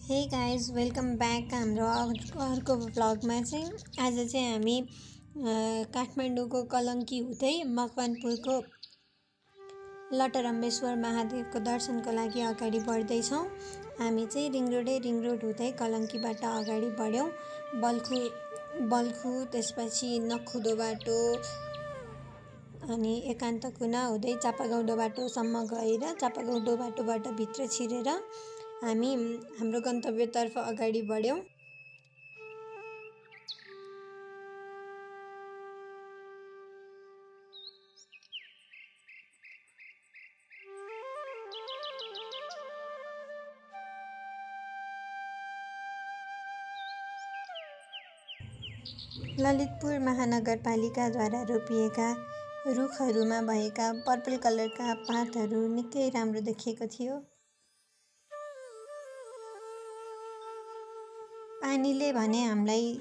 Hey guys welcome back हाम्रो अर्को भ्लगमा चाहिँ आज चाहिँ हामी काठमाडौँको कलङ्की हुँदै मकवानपुरको लटरम्बेश्वर महादेवको दर्शनको लागि अगाडि बढ्दैछौँ। हामी चाहिँ रिङ रोड हुँदै कलङ्कीबाट अगाडि बढ्यौँ। बल्खु त्यसपछि नखुदो बाटो अनि एकान्त कुना हुँदै चापागाउँदो बाटोसम्म गएर चापागाउँदो बाटोबाट भित्र छिरेर हामी हाम्रो गन्तव्यतर्फ अगाडि बढ्यौँ। ललितपुर महानगरपालिकाद्वारा रोपिएका रुखहरूमा भएका पर्पल कलरका पातहरू निकै राम्रो देखिएको थियो। पानीले भने हामीलाई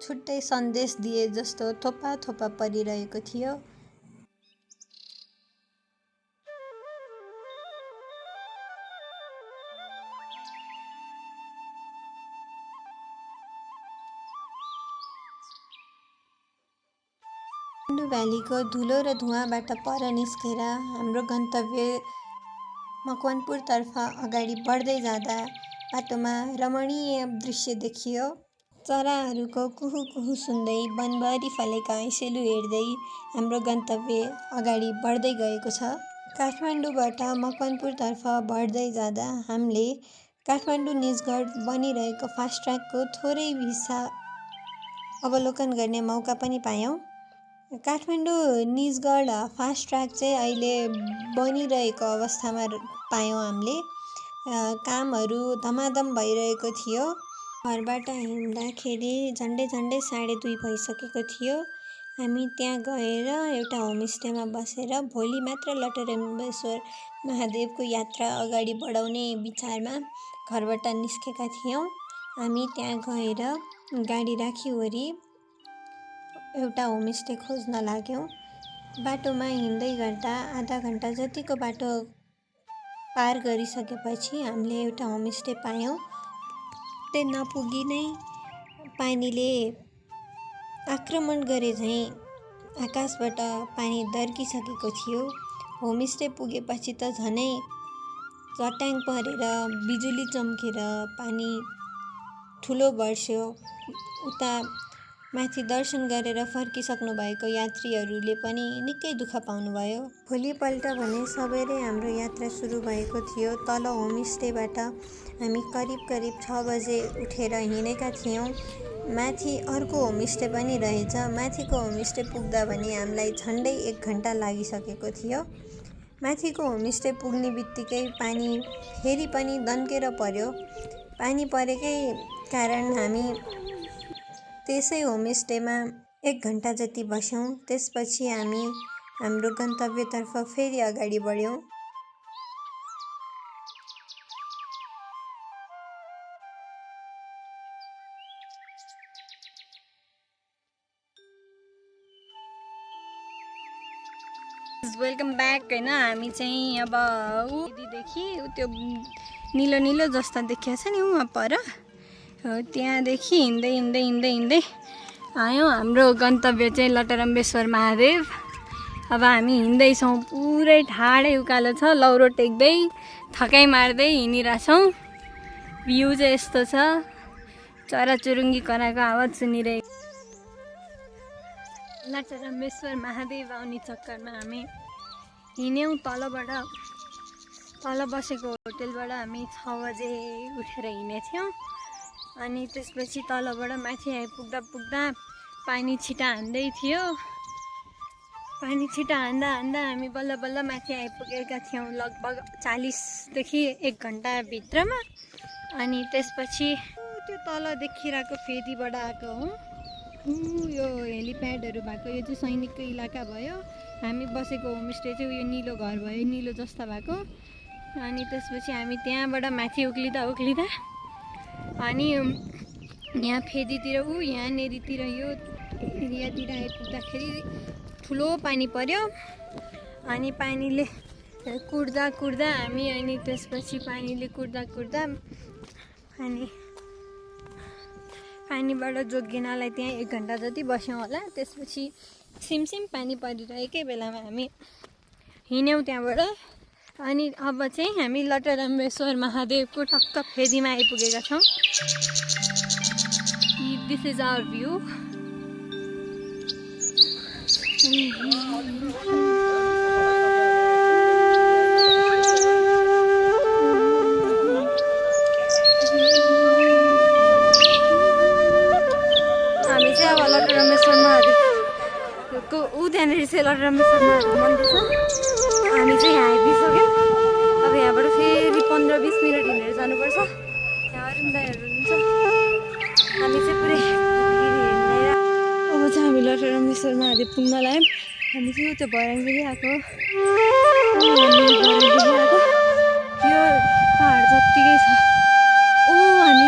छुट्टै सन्देश दिए जस्तो थोपा थोपा परिरहेको थियो। भ्यालीको धुलो र धुवाँबाट पर निस्केर हाम्रो गन्तव्य मकवानपुरतर्फ अगाडि बढ्दै जाँदा बाटोमा रमणीय दृश्य देखियो। चराहरूको कुहु कुहु सुन्दै वनभरि फलेका ऐसेलु हेर्दै हाम्रो गन्तव्य अगाडि बढ्दै गएको छ। काठमाडौँबाट मकवानपुरतर्फ बढ्दै जाँदा हामीले काठमाडौँ निजगढ बनिरहेको फास्ट ट्र्याकको थोरै हिस्सा अवलोकन गर्ने मौका पनि पायौँ। काठमाडौँ निजगढ फास्ट ट्र्याक चाहिँ अहिले बनिरहेको अवस्थामा पायौँ हामीले। कामहरू धमाधम भइरहेको थियो। घरबाट हिँड्दाखेरि झन्डै 2:30 भइसकेको थियो। हामी त्यहाँ गएर एउटा होमस्टेमा बसेर भोलि मात्र लटरम्बेश्वर महादेवको यात्रा अगाडि बढाउने विचारमा घरबाट निस्केका थियौँ। हामी त्यहाँ गएर गाडी राखीवरी एउटा होमस्टे खोज्न लाग्यौँ। बाटोमा हिँड्दै गर्दा आधा घन्टा जतिको बाटो पार गरिसकेपछि हामीले एउटा होमस्टे पायौँ। त्यो नपुगी नै पानीले आक्रमण गरे झैँ आकाशबाट पानी दर्किसकेको थियो। होमस्टे पुगेपछि त झनै चट्याङ परेर बिजुली चम्केर पानी ठुलो बर्स्यो। उता माथि दर्शन गरेर फर्किसक्नु भएको यात्रीहरूले पनि निकै दुःख पाउनुभयो। भोलिपल्ट भने सबेरै हाम्रो यात्रा सुरु भएको थियो। तल होमस्टेबाट हामी करिब 6 बजे उठेर हिँडेका थियौँ। माथि अर्को होमस्टे पनि रहेछ। माथिको होमस्टे पुग्दा भने हामीलाई झन्डै 1 घन्टा लागिसकेको थियो। माथिको होमस्टे पुग्ने बित्तिकै पानी फेरि पनि दन्केर पर्यो। पानी परेकै कारण हामी त्यसै होमस्टेमा 1 घन्टा जति बस्यौँ। त्यसपछि हामी हाम्रो गन्तव्यतर्फ फेरि अगाडि बढ्यौँ। Welcome back. होइन हामी चाहिँ अब उदेखि त्यो निलो जस्ता देखिया छ नि उहाँ पर त्यहाँदेखि हिँड्दै आयौँ। हाम्रो गन्तव्य चाहिँ लटरम्बेश्वर महादेव। अब हामी हिँड्दैछौँ। पुरै ठाडै उकालो छ। लौरो टेक्दै थकाइ मार्दै हिँडिरहेछौँ। भ्यू चाहिँ यस्तो छ। चराचुरुङ्गी कराएको आवाज सुनिरहेको। लटरम्बेश्वर महादेव आउने चक्करमा हामी हिँड्यौँ। तल बसेको होटेलबाट हामी 6 बजे उठेर हिँडेथ्यौँ। अनि त्यसपछि तलबाट माथि आइपुग्दा पानी छिटा हान्दै थियो। पानी छिटा हान्दा हामी बल्ल माथि आइपुगेका थियौँ लगभग 40देखि 1 घन्टा भित्रमा। अनि त्यसपछि त्यो तल देखिरहेको फेदीबाट आएको हो। यो हेलिप्याडहरू भएको यो चाहिँ सैनिकको इलाका भयो। हामी बसेको होमस्टे चाहिँ उयो निलो घर भयो, निलो जस्ता भएको। अनि त्यसपछि हामी त्यहाँबाट माथि उक्लिँदा अनि यहाँ फेदीतिर यहाँनेरितिर यो एरियातिर आइपुग्दाखेरि ठुलो पानी पर्यो। अनि पानीले कुट्दा हामी अनि त्यसपछि पानीले कुट्दा पानीबाट जोगिनलाई त्यहाँ 1 घण्टा जति बस्यौँ होला। त्यसपछि सिमसिम पानी परिरहेकै बेलामा हामी हिँड्यौँ त्यहाँबाट। अनि अब चाहिँ हामी लटरम्बेश्वर महादेवको टक्क फेदीमा आइपुगेका छौँ। This is our view. हामी चाहिँ अब लटरम्बेश्वर महादेवको त्यहाँनिर चाहिँ लटरम्बेश्वर महादेव मन्दिर छ। हामी चाहिँ यहाँ आइपुगिसक्यौँ। अब यहाँबाट फेरि 15-20 मिनट हिँडेर जानुपर्छ। यहाँ अरिन्दाहरू हुन्छ। हामी चाहिँ पुरै अब चाहिँ हामी लटरम्बेश्वर महादेव पुग्न लाग्यौँ। हामी चाहिँ उता भर्याङदेखि आएको। यो पहाड जत्तिकै छ। हामी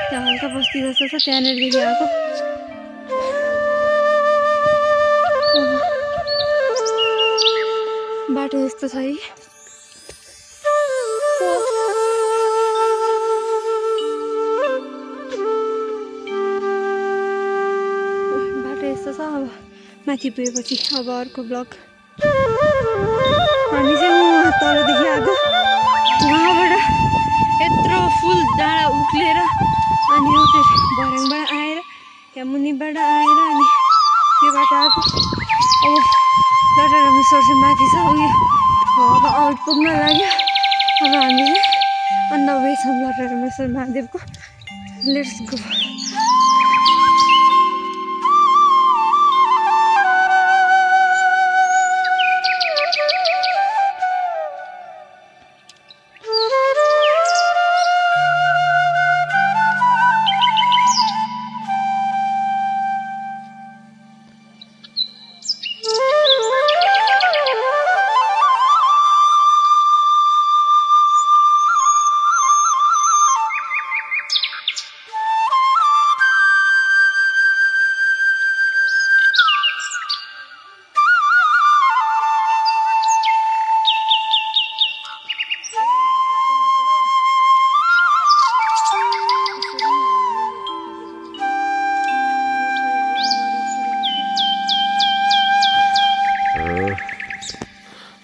त्यहाँ हल्का बस्ती जस्तो छ त्यहाँनिरदेखि आएको। बाटो यस्तो छ है। बाटो यस्तो छ। अब माथि पुगेपछि अब अर्को ब्लक। हामी चाहिँ तलदेखि आएको। उहाँबाट यत्रो फुल डाँडा उक्लेर अनि उता भर्याङबाट आएर यहाँ मुनिबाट आएर अनि यो बाटो आएको। अब लटरम्बेश्वर चाहिँ माथि छ। उयो अब आउट पुग्न लाग्यो। अब हामी चाहिँ अन द वे छौँ लटरम्बेश्वर महादेवको। Let's go.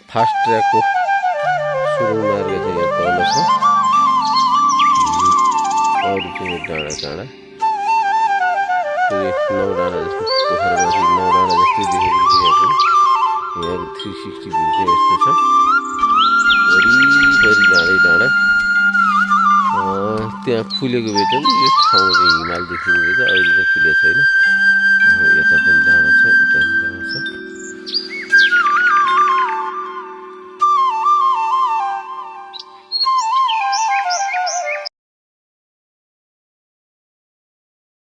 फास्ट ट्र्याकको सुरुङ मार्ग चाहिँ यहाँ तल छ। अरू चाहिँ डाँडा डाँडा नौ डाँडा जस्तो पोखरामाथि 9 डाँडा जस्तै देखेको छ। यहाँ 360 भ्यू चाहिँ यस्तो छ। वरिपरि डाँडै डाँडा। त्यहाँ फुलेको बेचन यो ठाउँमा चाहिँ हिमाल देखिँदैछ। अहिले चाहिँ फुलेको छैन।